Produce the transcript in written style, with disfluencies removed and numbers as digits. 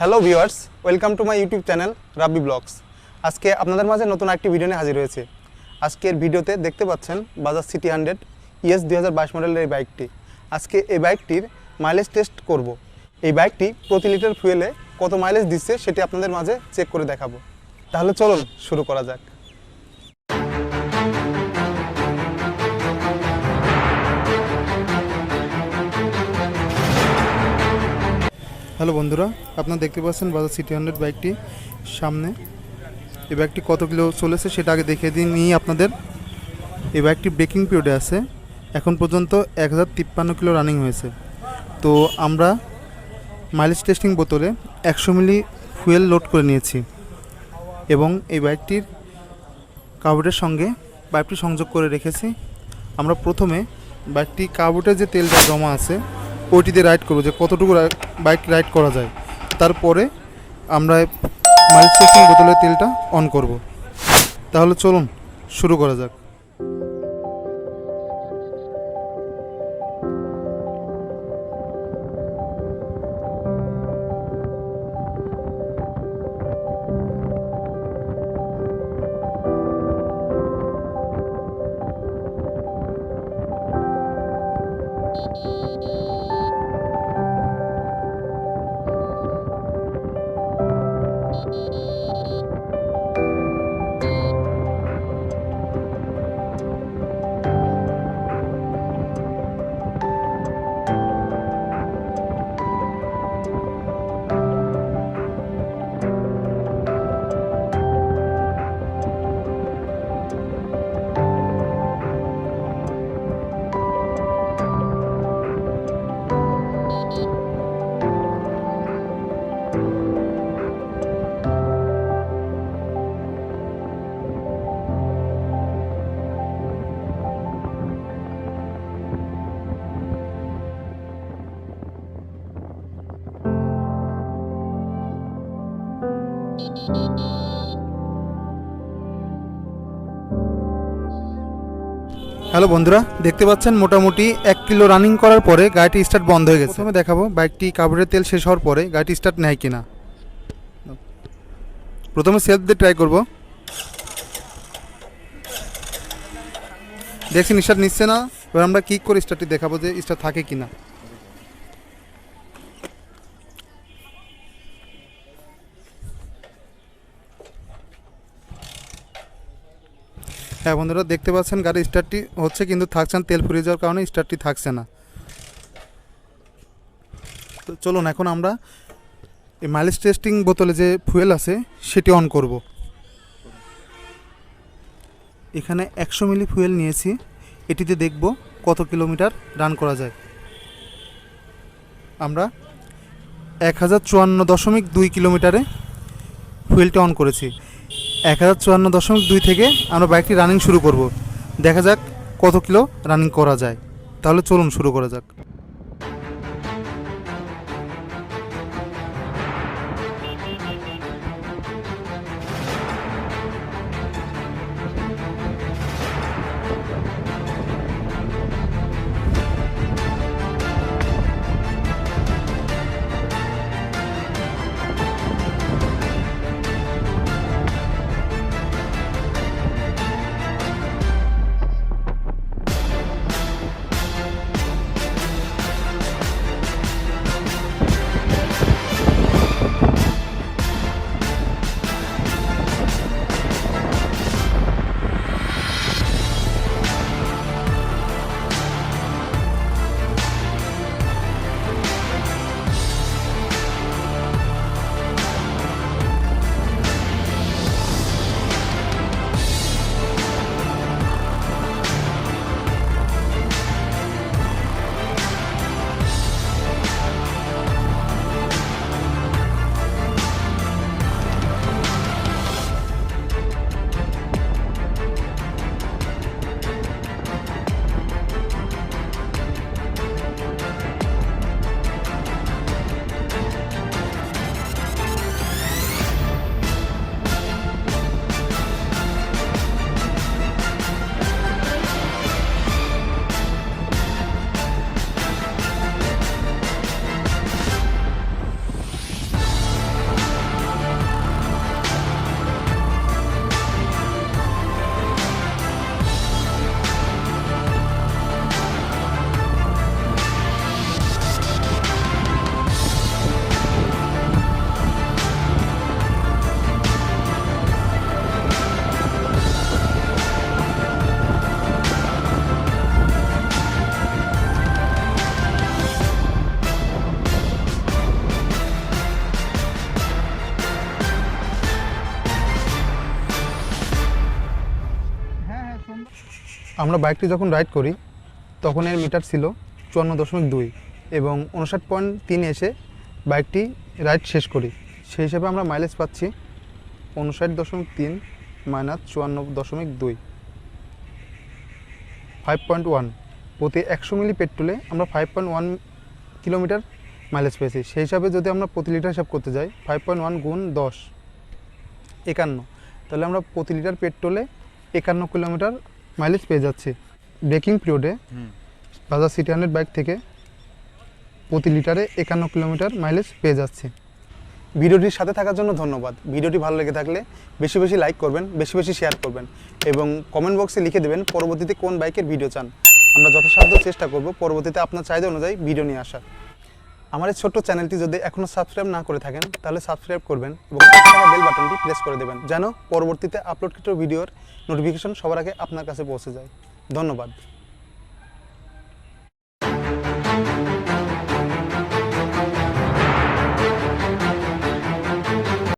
Hello viewers, welcome to my YouTube channel Rabbi blogs. আজকে আপনাদের মাঝে নতুন একটি ভিডিও নিয়ে হাজির হয়েছে। আজকের ভিডিওতে দেখতে পাচ্ছেন বাজাজ সিটি 100 ES 2022 মডেলের এই বাইকটি। আজকে এই বাইকটির মাইলেজ টেস্ট করব। এই বাইকটি প্রতি লিটার ফুয়েলে কত মাইলেজ দিচ্ছে সেটি আপনাদের মাঝে চেক করে দেখাবো। তাহলে চলুন শুরু করা যাক। হ্যালো বন্ধুরা, আপনারা দেখতে পাচ্ছেন বাজাজ সিটি 100 বাইকটি সামনে। এই বাইকটি কত কিলো চলেছে সেটা আগে দেখিয়ে নিই আপনাদের। এই বাইকটি ব্রেকিং পিরিয়ডে আছে, এখন পর্যন্ত 1053 কিলো রানিং হয়েছে। তো আমরা মাইলেজ টেস্টিং বোতলে 100 মিলি ফুয়েল লোড করে নিয়েছি এবং এই বাইকটির কার্বোরেটের সঙ্গে পাইপটি সংযোগ করে রেখেছি। আমরা প্রথমে বাইকটি কার্বোরেটের যে তেলটা জমা আছে ওইটিতে রাইড করবো, যে কতটুকু বাইক রাইড করা যায়। তারপরে আমরা মাইলেজ টেস্টিং বোতলের তেলটা অন করব। তাহলে চলুন শুরু করা যাক। হ্যালো বন্ধুরা, দেখতে পাচ্ছেন মোটামুটি 1 কিলো রানিং করার পরে গাড়িটি স্টার্ট বন্ধ হয়ে গেছে। প্রথমে দেখাবো বাইকটি কার্বোরেটের তেল শেষ হওয়ার পরে গাড়িটি স্টার্ট নেয় কিনা। প্রথমে সেলফ দিয়ে ট্রাই করব। দেখছি স্টার্ট নিচ্ছে না। এবার আমরা কিক করে স্টার্টটি দেখাবো যে স্টার্ট থাকে কিনা। হ্যাঁ বন্ধুরা, দেখতে পাচ্ছেন গাড়ি স্টার্টটি হচ্ছে কিন্তু থাকছে না, তেল ফুরিয়ে যাওয়ার কারণে স্টার্টটি থাকছে না। তো চলুন এখন আমরা এই মাইলেজ টেস্টিং বোতলে যে ফুয়েল আছে সেটি অন করব। এখানে 100 মিলি ফুয়েল নিয়েছি, এটিতে দেখব কত কিলোমিটার রান করা যায়। আমরা 1054.2 কিলোমিটারে ফুয়েলটা অন করেছি। 1054.2 থেকে আমরা বাইকটি রানিং শুরু করব। দেখা যাক কত কিলো রানিং করা যায়। তাহলে চলুন শুরু করা যাক। আমরা বাইকটি যখন রাইড করি তখন এর মিটার ছিল 54.2 এবং 59.3 এসে বাইকটি রাইড শেষ করি। সেই হিসাবে আমরা মাইলেজ পাচ্ছি 59.3 মাইনাস 54.2, 5.1। প্রতি 100 মিলি পেট্রোলে আমরা 5.1 কিলোমিটার মাইলেজ পেয়েছি। সেই হিসাবে যদি আমরা প্রতি লিটার হিসাব করতে যাই 5.1 গুণ 10 51, তাহলে আমরা প্রতি লিটার পেট্রোলে 51 কিলোমিটার মাইলেজ পেয়ে যাচ্ছি। ব্রেকিং পিরিয়ডে বাজাজ সিটি 100 বাইক থেকে প্রতি লিটারে 51 কিলোমিটার মাইলেজ পেয়ে যাচ্ছি। ভিডিওটির সাথে থাকার জন্য ধন্যবাদ। ভিডিওটি ভালো লেগে থাকলে বেশি বেশি লাইক করবেন, বেশি বেশি শেয়ার করবেন এবং কমেন্ট বক্সে লিখে দেবেন পরবর্তীতে কোন বাইকের ভিডিও চান। আমরা যথাসাধ্য চেষ্টা করব পরবর্তীতে আপনার চাহিদা অনুযায়ী ভিডিও নিয়ে আসার। আমার এই ছোট্ট চ্যানেলটি যদি এখনও সাবস্ক্রাইব না করে থাকেন তাহলে সাবস্ক্রাইব করবেন এবং বেল বাটনটি প্রেস করে দেবেন যেন পরবর্তীতে আপলোডকৃত ভিডিওর নোটিফিকেশন সবার আগে আপনার কাছে পৌঁছে যায়। ধন্যবাদ।